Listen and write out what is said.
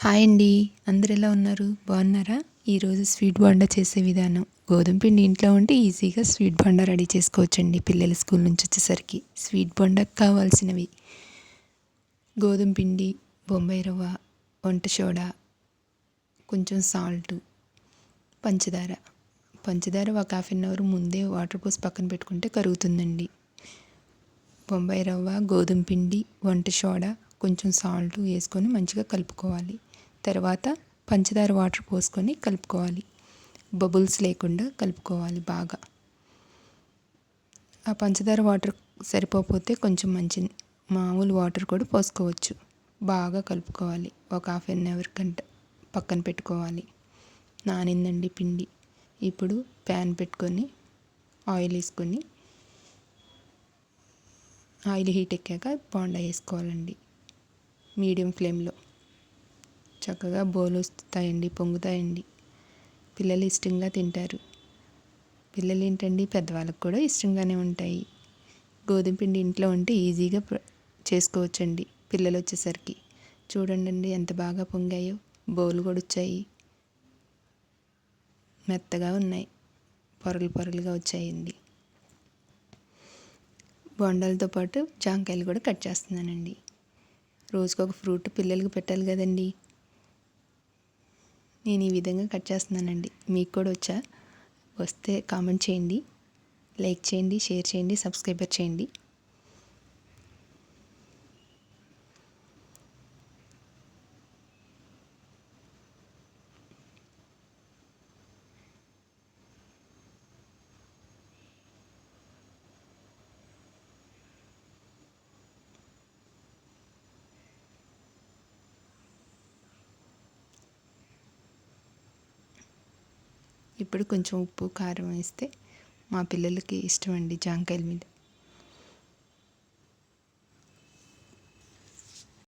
Hi అండి. అందరు ఎలా ఉన్నారు? బాగున్నారా? ఈరోజు స్వీట్ బోండా చేసే విధానం. గోధుమ పిండి ఇంట్లో ఉంటే ఈజీగా స్వీట్ బోండా రెడీ చేసుకోవచ్చండి. పిల్లలు స్కూల్ నుంచి వచ్చేసరికి స్వీట్ బోండాకి కావాల్సినవి గోధుమ పిండి, బొంబాయి రవ్వ, వంట సోడా, కొంచెం సాల్ట్, పంచదార. పంచదార ఒక హాఫ్ అన్ అవర్ ముందే వాటర్ పోసి పక్కన పెట్టుకుంటే కరుగుతుందండి. బొంబాయి రవ్వ, గోధుమ పిండి, వంట సోడా, కొంచెం సాల్ట్ వేసుకొని మంచిగా కలుపుకోవాలి. తర్వాత పంచదార వాటర్ పోసుకొని కలుపుకోవాలి. బబుల్స్ లేకుండా కలుపుకోవాలి బాగా. ఆ పంచదార వాటర్ సరిపోతే కొంచెం మామూలు వాటర్ కూడా పోసుకోవచ్చు. బాగా కలుపుకోవాలి. ఒక హాఫ్ అన్ అవర్ గంట పక్కన పెట్టుకోవాలి. నానిందండి పిండి. ఇప్పుడు ప్యాన్ పెట్టుకొని ఆయిల్ వేసుకొని ఆయిల్ హీట్ ఎక్కాక బోండా వేసుకోవాలండి. మీడియం ఫ్లేమ్లో చక్కగా బోలు వస్తాయండి, పొంగుతాయండి. పిల్లలు ఇష్టంగా తింటారు. పిల్లలు ఏంటండి, పెద్దవాళ్ళకి కూడా ఇష్టంగానే ఉంటాయి. గోధుమ పిండి ఇంట్లో ఉంటే ఈజీగా చేసుకోవచ్చండి. పిల్లలు వచ్చేసరికి చూడండి ఎంత బాగా పొంగాయో. బోలు కూడా వచ్చాయి, మెత్తగా ఉన్నాయి, పొరలు పొరలుగా వచ్చాయండి. బొండాలతో పాటు జాంకాయలు కూడా కట్ చేస్తున్నానండి. రోజుకొక ఫ్రూట్ పిల్లలకి పెట్టాలి కదండి. నేను ఈ విధంగా కట్ చేస్తున్నానండి. మీకు కూడా వస్తే కామెంట్ చేయండి, లైక్ చేయండి, షేర్ చేయండి, సబ్స్క్రైబర్ చేయండి. ఇప్పుడు కొంచెం ఉప్పు, కారం వేస్తే మా పిల్లలకి ఇష్టం అండి జాంకాయల మీద.